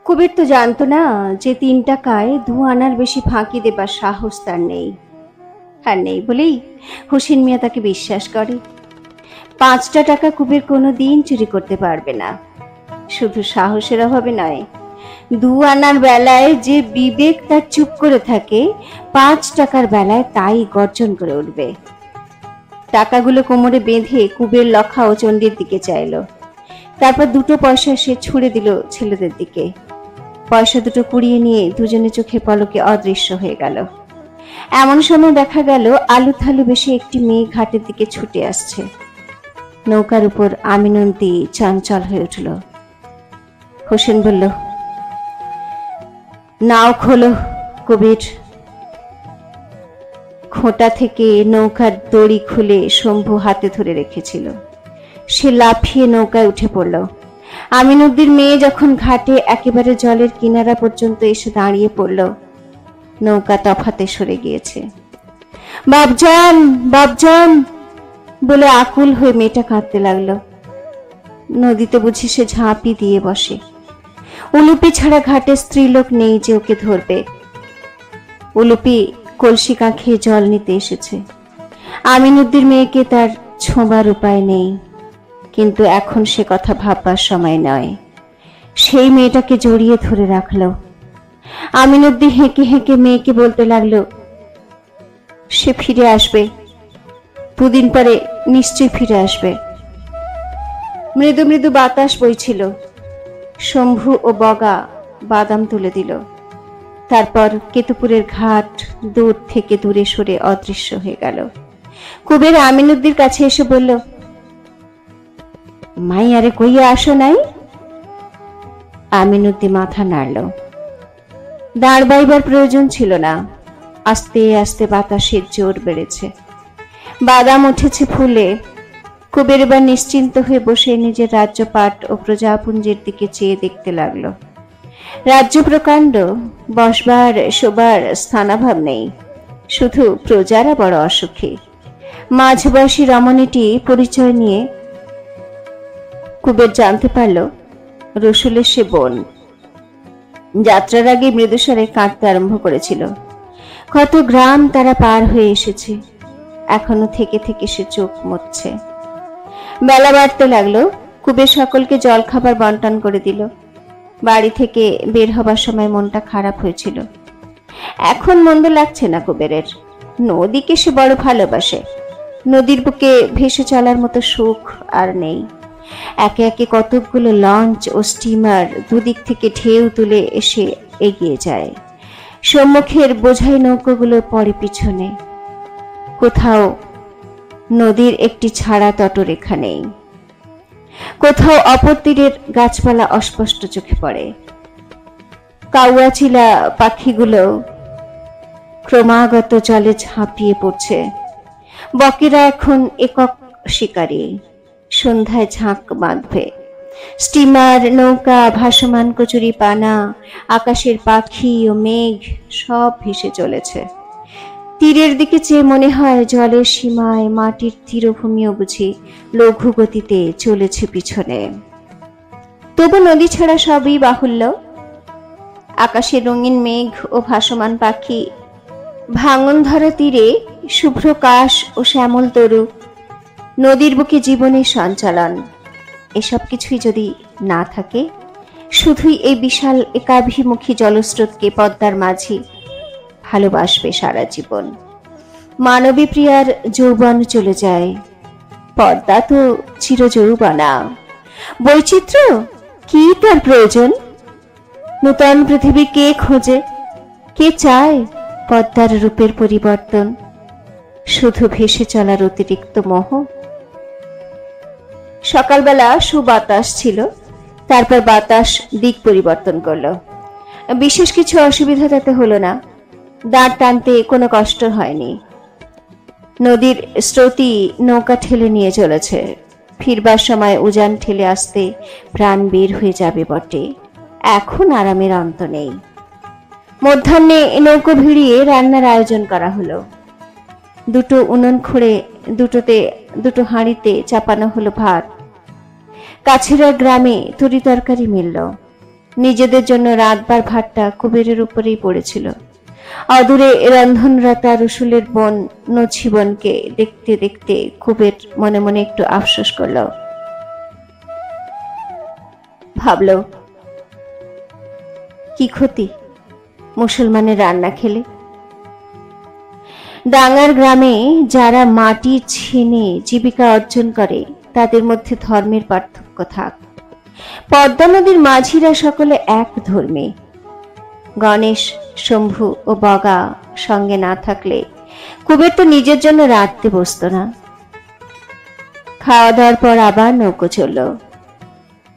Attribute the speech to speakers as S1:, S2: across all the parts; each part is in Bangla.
S1: কবির তো জানতো না যে 3 টাকায় 2 আনার বেশি ফাঁকি দেবার সাহস তার নেই। আর নেই বলেই হোসেন মিয়া তাকে বিশ্বাস করে। 5টা টাকা কবির কোনো দিন চুরি করতে পারবে না। শুধু সাহসের অভাবে নয়, 2 আনার বেলায় যে বিবেক তার চুপ করে থাকে, 5 টাকার বেলায় তাই গর্জন করে উঠবে। টাকাগুলো কোমরে বেঁধে কুবের লক্ষা ও চণ্ডীর দিকে চাইল। তারপর 2টো পয়সা সে ছুঁড়ে দিল ছেলেদের দিকে। পয়সা দুটো কুড়িয়ে নিয়ে দুজনে চোখের পলকে অদৃশ্য হয়ে গেল। এমন সময় দেখা গেল আলু থালু বেশি একটি মেয়ে ঘাটের দিকে ছুটে আসছে। নৌকার উপর আমিনন্তি চঞ্চল হয়ে উঠল। হোসেন বলল, নাও খোলো কবির। খোঁটা থেকে নৌকার দড়ি খুলে শম্ভু হাতে ধরে রেখেছিল। সে লাফিয়ে নৌকায় উঠে পড়ল। আমিনুদ্দির মেয়ে যখন ঘাটে একেবারে জলের কিনারা পর্যন্ত এসে দাঁড়িয়ে পড়ল, নৌকা তফাতে সরে গিয়েছে। বাপজান, বাপজান বলে আকুল হয়ে মেয়েটা কাঁদতে লাগলো। নদীতে বুঝি সে ঝাঁপি দিয়ে বসে। উলুপি ছাড়া ঘাটে স্ত্রীলোক নেই যে ওকে ধরবে। উলুপি কলসি কাঁখে জল নিতে এসেছে। আমিনুদ্দির মেয়েকে তার ছোঁবার উপায় নেই, কিন্তু এখন সে কথা ভাববার সময় নয়। সেই মেয়েটাকে জড়িয়ে ধরে রাখল। আমিনুদ্দিন হেঁকে হেঁকে মেয়েকে বলতে লাগলো, সে ফিরে আসবে, 2 দিন পরে নিশ্চয়ই ফিরে আসবে। মৃদু মৃদু বাতাস বইছিল। শম্ভু ও বগা বাদাম তুলে দিল। তারপর কেতুপুরের ঘাট দূর থেকে দূরে সরে অদৃশ্য হয়ে গেল। কুবের আমিনুদ্দির কাছে এসে বলল, মাই আরে কইয়া আসো নাই? আমিনুদ্দি মাথা নাড়ল। দাঁড় বাইবার প্রয়োজন ছিল না। আস্তে আস্তে বাতাসের জোর বেড়েছে। বাদাম উঠেছে ফুলে। কুবের এবার নিশ্চিন্ত হয়ে বসে নিজের রাজ্যপাট ও প্রজাপুঞ্জের দিকে চেয়ে দেখতে লাগলো। রাজ্য প্রকাণ্ড, বসবার শোবার স্থানাভাব নেই। শুধু প্রজারা বড় অসুখী। মাঝবয়সী রমণীটি পরিচয় নিয়ে কুবের জানতে পারল রসুলের সে বোন। যাত্রার আগে মৃদুস্বরে কাঁদতে আরম্ভ করেছিল। কত গ্রাম তারা পার হয়ে এসেছে, এখনো থেকে থেকে সে চোখ মুছছে। বেলা বাড়তে লাগলো। কুবের সকলকে জল খাবার বন্টন করে দিল। বাড়ি থেকে বের হবার সময় মনটা খারাপ হয়েছিল। এখন মন্দ লাগছে না কুবেরের। নদীকে সে বড় ভালোবাসে। নদীর বুকে ভেসে চলার মতো সুখ আর নেই। একে একে কতকগুলো লঞ্চ ও স্টিমার দুদিক থেকে ঢেউ তুলে এসে এগিয়ে যায়। সম্মুখের বোঝাই নৌকোগুলো পরে পিছনে। কোথাও নদীর একটি ছাড়া তটরেখা নেই। কোথাও অপর তীরের গাছপালা অস্পষ্ট চোখে পড়ে। কাউয়াচিলা পাখিগুলো ক্রমাগত জলে ঝাঁপিয়ে পড়ছে। বকেরা এখন একক শিকারী। সন্ধ্যায় ঝাঁক বাঁধবে। স্টিমার, নৌকা, ভাসমান কচুরি পানা, আকাশের পাখি ও মেঘ সব ভেসে চলেছে। তীরের দিকে চেয়ে মনে হয় জলের সীমায় মাটির তীরভূমিও বুঝি লঘু গতিতে চলেছে পিছনে। তবু নদী ছাড়া সবই বাহুল্য। আকাশের রঙিন মেঘ ও ভাসমান পাখি, ভাঙন ধরা তীরে শুভ্র কাশ ও শ্যামল তরু, নদীর বুকে জীবনের সঞ্চালন, এসব কিছুই যদি না থাকে, শুধুই এই বিশাল একাভিমুখী জলস্রোতকে পদ্মার মাঝি ভালোবাসবে সারা জীবন। মানবী প্রিয়ার যৌবন চলে যায়। পদ্মা তো চিরযৌবনা। বৈচিত্র্য কি তার প্রয়োজন? নূতন পৃথিবী কে খোঁজে? কে চায় পদ্মার রূপের পরিবর্তন? শুধু ভেসে চলার অতিরিক্ত মোহ। সকালবেলা সুবাতাস ছিল। তারপর বাতাস দিক পরিবর্তন করলো। বিশেষ কিছু অসুবিধা তাতে হলো না। দাঁড় টানতে কোনো কষ্ট হয়নি। নদীর স্রোতই নৌকা ঠেলে নিয়ে চলেছে। ফিরবার সময় উজান ঠেলে আসতে প্রাণ বের হয়ে যাবে বটে। এখন আরামের অন্ত নেই। মধ্যাহ্নে নৌকো ভিড়িয়ে রান্নার আয়োজন করা হলো। 2টো উনুন খুঁড়ে দুটোতে 2টো হাঁড়িতে চাপানো হলো ভাত। কাছের গ্রামে তরি তরকারি মিলল। নিজেদের জন্য রাতবার ভাতটা কুবেরের উপরেই পড়েছিল। অদূরে রন্ধনরতা রসুলের বোন নছিবনকে দেখতে দেখতে কুবের মনে মনে একটু আফসোস করল। ভাবল, কি ক্ষতি মুসলমানের রান্না খেলে। ডাঙ্গার গ্রামে যারা মাটি ছেনে জীবিকা অর্জন করে তাদের মধ্যে ধর্মের পার্থক্য থাক, পদ্মা নদীর মাঝিরা সকলে এক ধর্মে। গণেশ, শম্ভু ও বগা সঙ্গে না থাকলে কুবের তো নিজের জন্য রাঁধতে বসত না। খাওয়া দাওয়ার পর আবার নৌকো চলল।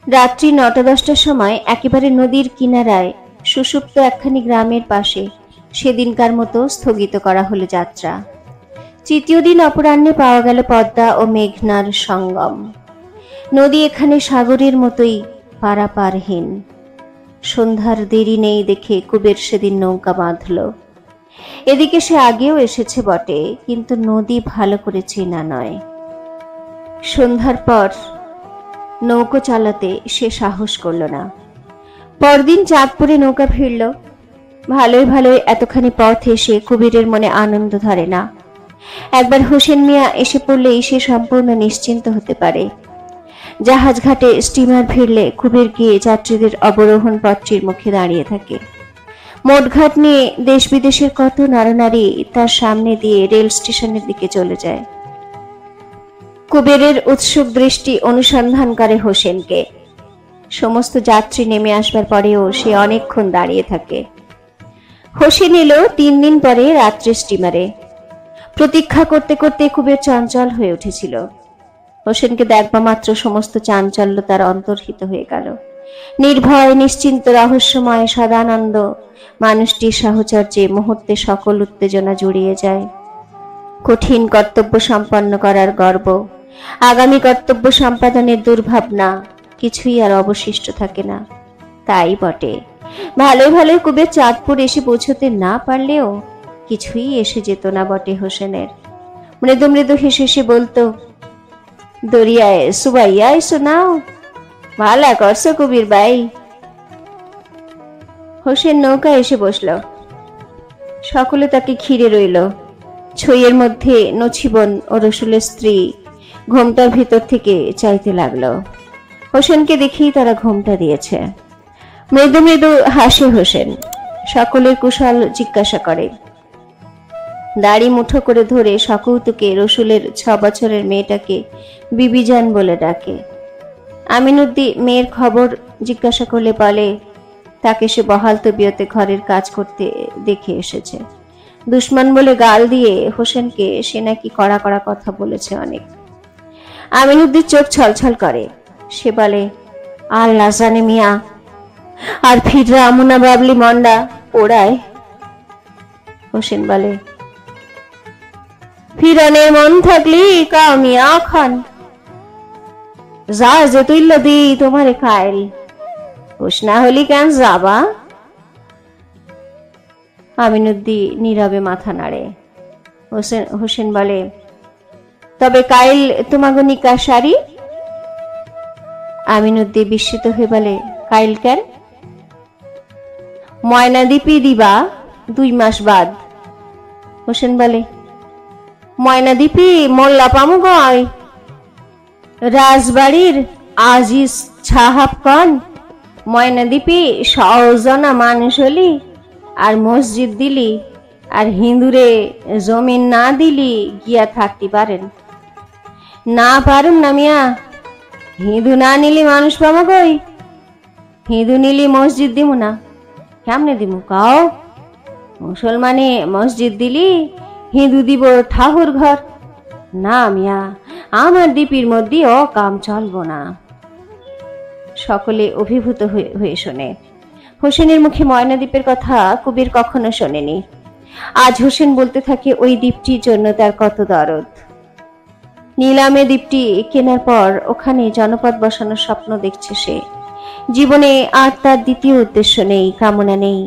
S1: রাত্রি 9-10টার সময় একেবারে নদীর কিনারায় সুষুপ্ত একখানি গ্রামের পাশে সেদিনকার মতো স্থগিত করা হলো যাত্রা। তৃতীয় দিন অপরাহ্নে পাওয়া গেল পদ্মা ও মেঘনার সঙ্গম। নদী এখানে সাগরের মতোই পারাপারহীন। সন্ধ্যার দেরি নেই দেখে কুবের সেদিন নৌকা বাঁধল। এদিকে সে আগেও এসেছে বটে, কিন্তু নদী ভালো করে চেনা নয়। সন্ধ্যার পর নৌকো চালাতে সে সাহস করল না। পরদিন চাঁদপুরে নৌকা ফিরল। ভালোই ভালোই এতখানি পথ এসে কুবেরের মনে আনন্দ ধরে না। একবার হোসেন মিয়া এসে পড়লেই সে সম্পূর্ণ নিশ্চিন্ত হতে পারে। জাহাজ ঘাটে স্টিমার ফিরলে কুবের গিয়ে যাত্রীদের অবরোহণ পত্রের মুখে দাঁড়িয়ে থাকে। মোটঘাট নিয়ে দেশ বিদেশের কত নরনারী তার সামনে দিয়ে রেল স্টেশনের দিকে চলে যায়। কুবেরের উৎসুক দৃষ্টি অনুসন্ধান করে হোসেনকে। সমস্ত যাত্রী নেমে আসবার পরেও সে অনেকক্ষণ দাঁড়িয়ে থাকে। হোসেন এলো 3 দিন পরে রাত্রে স্টিমারে। প্রতীক্ষা করতে করতে কুবের চঞ্চল হয়ে উঠেছিল। হোসেনকে দেখবা মাত্র সমস্ত চাঞ্চল্য তার অন্তর্হিত হয়ে গেল। নির্ভয়, নিশ্চিন্ত, রহস্যময়, সদানন্দ মানুষটির সাহচর্যে মুহূর্তে সকল উত্তেজনা জুড়িয়ে যায়। কঠিন কর্তব্য সম্পন্ন করার গর্ব, আগামী কর্তব্য সম্পাদনের দুর্ভাবনা, কিছুই আর অবশিষ্ট থাকে না। তাই বটে, ভালোই ভালোই কুবের চাঁদপুর এসে পৌঁছতে না পারলেও কিছুই এসে যেত না বটে হোসেনের। মৃদু মৃদু হেসে হেসে বলতো, দরিয়ায় সুবাইয়াই শোনাও, ভালা করছো কবির ভাই। হোসেন নৌকা এসে বসল। সকলে তাকে ঘিরে রইল। ছইয়ের মধ্যে নছিবন ও রসুলের স্ত্রী ঘোমটার ভিতর থেকে চাইতে লাগলো। হোসেনকে দেখেই তারা ঘোমটা দিয়েছে। মৃদু মৃদু হাসে হোসেন, সকলের কুশল জিজ্ঞাসা করে। দাড়ি মুঠো করে ধরে সকৌতুকে রসুলের 6 বছরের মেয়েটাকে বিবিজান বলে ডাকে। আমিনুদ্দি মেয়ের খবর জিজ্ঞাসা করলে বলে, তাকে সে বহাল তবিয়তে ঘরের কাজ করতে দেখে এসেছে। দুশ্মন বলে গাল দিয়ে হোসেনকে সে নাকি কড়া কড়া কথা বলেছে অনেক। আমিনুদ্দির চোখ ছলছল করে। সে বলে, আল্লাহ জানে মিয়া, আর ফিররা আমুনা বাবলি মন্ডা ওড়ায়। হোসেন বলে, ফিরনের মন থাকলি কাও মিয়া খান, যা যে তুইল দি তোমারে কাইল, হুশ না হলি কেন যাবা। আমিনুদ্দি নীরবে মাথা নাড়ে। হোসেন বলে, তবে কাইল তোমাগো নিকা সারি। আমিনুদ্দি বিস্মিত হয়ে বলে, কাইল কেন? ময়না দীপি দিবা 2 মাস বাদ। হোসেন বলে, ময়না দীপি মোল্লা পামু গয়, রাজবাড়ির আজিজ ছাহাব কন ময়না দীপি সহজনা মানুষ হলি আর মসজিদ দিলি আর হিন্দুরে জমিন না দিলি গিয়া থাকতে পারেন না। পারুম না মিয়া, হিন্দু না নিলি মানুষ পাবো কই? হিন্দু নিলি মসজিদ দিমু না, কেমনে দিমু কাও? মুসলমানে মসজিদ দিলি, হিন্দু দিব ঠাকুর ঘর। না মিয়া, আমার দ্বীপের মধ্যে ও কাম চলবো না। সকলে অভিভূত হয়ে শোনে। হোসেনের মুখে ময়না দ্বীপের কথা কবির কখনো শোনেনি। আজ হোসেন বলতে থাকে ওই দ্বীপটির জন্য তার কত দরদ। নিলামে দ্বীপটি কেনার পর ওখানে জনপদ বসানোর স্বপ্ন দেখছে সে। জীবনে আর তার দ্বিতীয় উদ্দেশ্য নেই, কামনা নেই।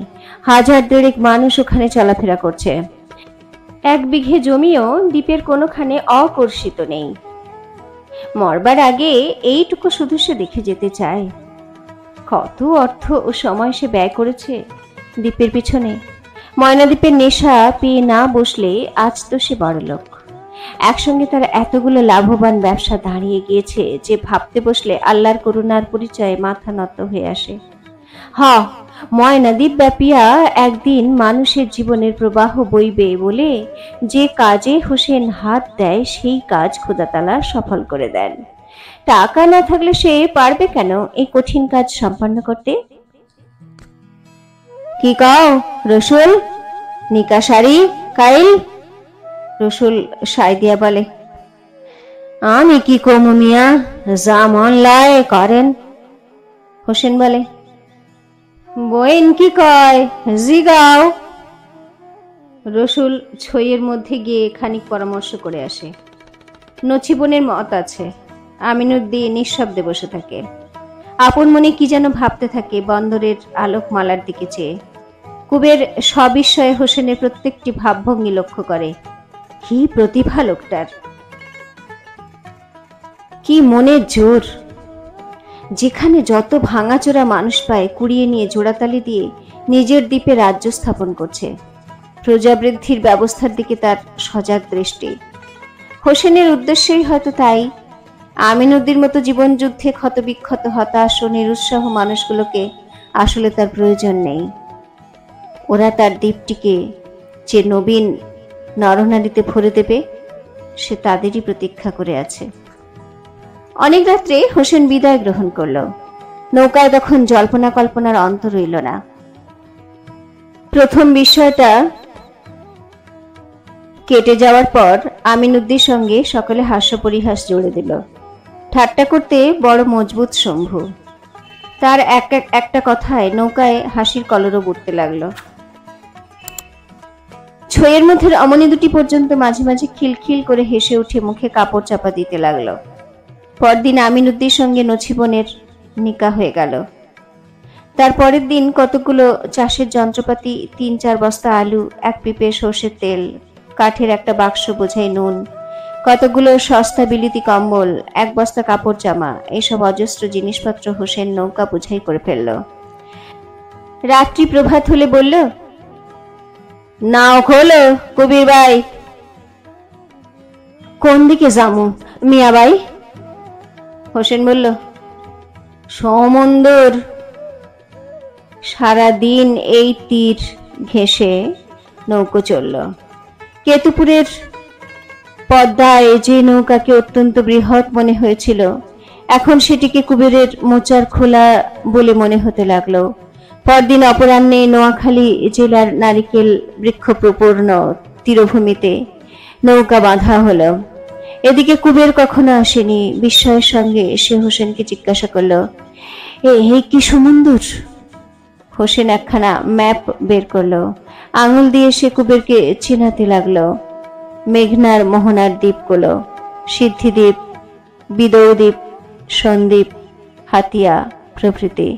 S1: 1000 মানুষ ওখানে চলাফেরা করছে। 1 বিঘে জমিও দ্বীপের কোনোখানে অকর্ষিত নেই। মরবার আগে এইটুকু শুধু সে দেখে যেতে চায়। কত অর্থ ও সময় সে ব্যয় করেছে দ্বীপের পিছনে। ময়না দ্বীপের নেশা পেয়ে না বসলে আজ তো সে বড়লোক। একসঙ্গে তার এতগুলো লাভবান ব্যবসা দাঁড়িয়ে গিয়েছে যে ভাবতে বসলে আল্লাহর করুণার পরিচয়ে মাথা নত হয়ে আসে। ময়নাদ্বীপ ব্যাপিয়া একদিন মানুষের জীবনের প্রবাহ বইবে বলে যে কাজে হোসেন হাত দেয় সেই কাজ খোদাতাআলা সফল করে দেন। টাকা না থাকলে সে পারবে কেন এই কঠিন কাজ সম্পন্ন করতে? কি কও রসুল, নিকা শাড়ি কাইল? রসুল সায় দিয়া বলে, আমি কি কমু মিয়া, যা মন লায় করেন। হোসেন বলে, বইন কি কয় জিগাও। রসুল ছইয়ের মধ্যে গিয়ে খানিক পরামর্শ করে আসে। নছিবনের মত আছে। আমিনুদ্দিন নিঃশব্দে বসে থাকে, আপন মনে কি যেন ভাবতে থাকে বন্দরের আলোকমালার দিকে চেয়ে। কুবের সবিস্ময়ে হোসেনের প্রত্যেকটি ভাবভঙ্গি লক্ষ্য করে। কি প্রতিভা লোকটার, কি মনের জোর! যেখানে যত ভাঙাচোরা মানুষ পায় কুড়িয়ে নিয়ে জোড়াতালি দিয়ে নিজের দ্বীপে রাজ্য স্থাপন করছে। প্রজাবৃদ্ধির ব্যবস্থার দিকে তার সজাগ দৃষ্টি। হোসেনের উদ্দেশ্যই হয়তো তাই। আমিনুদ্দির মতো জীবনযুদ্ধে ক্ষতবিক্ষত, হতাশ ও নিরুৎসাহ মানুষগুলোকে আসলে তার প্রয়োজন নেই। ওরা তার দ্বীপটিকে যে নবীন নরনারীতে ভরে দেবে, সে তাদেরই প্রতীক্ষা করে আছে। অনেক রাত্রে হোসেন বিদায় গ্রহণ করল। নৌকায় তখন জল্পনা কল্পনার অন্ত রইল না। প্রথম বিষয়টা কেটে যাওয়ার পর আমিনুদ্দির সঙ্গে সকলে হাস্য পরিহাস জুড়ে দিল। ঠাট্টা করতে বড় মজবুত শম্ভু। তার একটা কথায় নৌকায় হাসির কলরব উঠতে লাগলো। ছইয়ের মধ্যে অমনি দুটি পর্যন্ত মাঝে মাঝে খিলখিল করে হেসে উঠে মুখে কাপড় চাপা দিতে লাগলো। পরদিন আমিনুদ্দির সঙ্গে নছিবনের নিকা হয়ে গেল। তার পরের দিন কতগুলো চাষের যন্ত্রপাতি, 3-4 বস্তা আলু, 1 পিপে সর্ষের তেল, কাঠের একটা বাক্স বোঝাই নুন, কতগুলো সস্তা বিলিতি কম্বল, 1 বস্তা কাপড় জামা, এইসব অজস্র জিনিসপত্র হোসেন নৌকা বোঝাই করে ফেলল। রাত্রি প্রভাত হলে বলল, নাও খোলো কবির ভাই। কোন দিকে যামু মিয়া ভাই? হোসেন বলল, সমুন্দর। সারাদিন এই তীর ঘেঁষে নৌকো চলল। কেতুপুরের পদ্মায় যে নৌকাকে অত্যন্ত বৃহৎ মনে হয়েছিল, এখন সেটিকে কুবেরের মোচার খোলা বলে মনে হতে লাগলো। পরদিন অপরাহ্নে নোয়াখালী জেলার নারিকেল বৃক্ষপ্রপূর্ণ তীরভূমিতে নৌকা বাঁধা হলো। এদিকে কুবের কখনো আসেনি। বিস্ময়ের সঙ্গে সে হোসেনকে জিজ্ঞাসা করলো, এই কি সমুন্দর? হোসেন একখানা ম্যাপ বের করলো। আঙুল দিয়ে সে কুবেরকে চেনাতে লাগলো। মেঘনার মোহনার দ্বীপগুলো, সিদ্ধিদ্বীপ, বিদৌদ্বীপ, সন্দ্বীপ, হাতিয়া প্রভৃতি।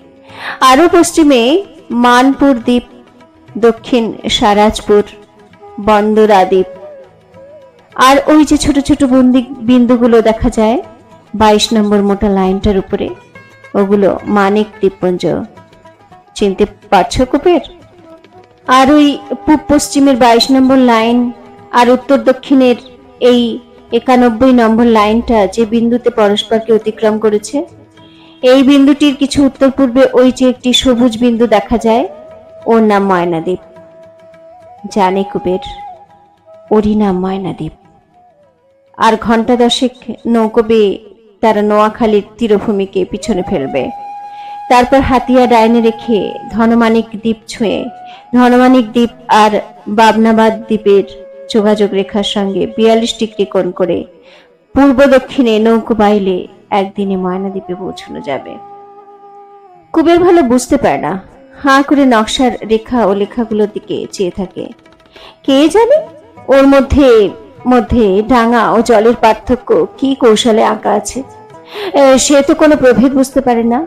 S1: আরো পশ্চিমে মানপুর দ্বীপ, দক্ষিণ সারাজপুর, বন্দরা দ্বীপ। আর ওই যে ছোট ছোট বিন্দুগুলো দেখা যায় 22 নম্বর মোটা লাইনটার উপরে, ওগুলো মানিক দ্বীপপুঞ্জ। চিনতে পারছো কুবের? আর ওই পূব পশ্চিমের 22 নম্বর লাইন আর উত্তর দক্ষিণের এই 91 নম্বর লাইনটা যে বিন্দুতে পরস্পরকে অতিক্রম করেছে, এই বিন্দুটির কিছু উত্তর পূর্বে ওই যে একটি সবুজ বিন্দু দেখা যায়, ওর নাম ময়নাদ্বীপ। জানে কুবের, ওরই নাম ময়নাদ্বীপ। আর ঘন্টা 10 নৌকো বেয়ে তারা নোয়াখালীর তীরভূমিকে পিছনে ফেলবে। তারপর হাতিয়া ডাইনে রেখে ধনমানিক দ্বীপ ছুঁয়ে ধনমানিক দ্বীপ আর বাবনাবাদ দ্বীপের যোগাযোগ রেখার সঙ্গে 42 ডিগ্রি কোণ করে পূর্ব দক্ষিণে নৌকো বাইলে একদিনে ময়নাদ্বীপে পৌঁছানো যাবে। কুবের ভালো বুঝতে পারে না, হাঁ করে নকশার রেখা ও লেখাগুলোর দিকে চেয়ে থাকে। কে জানে ওর মধ্যে মধ্যে ডাঙা ও জলের পার্থক্য কি কৌশলে আঁকা আছে। সে তো কোনো প্রভেদ বুঝতে পারে না।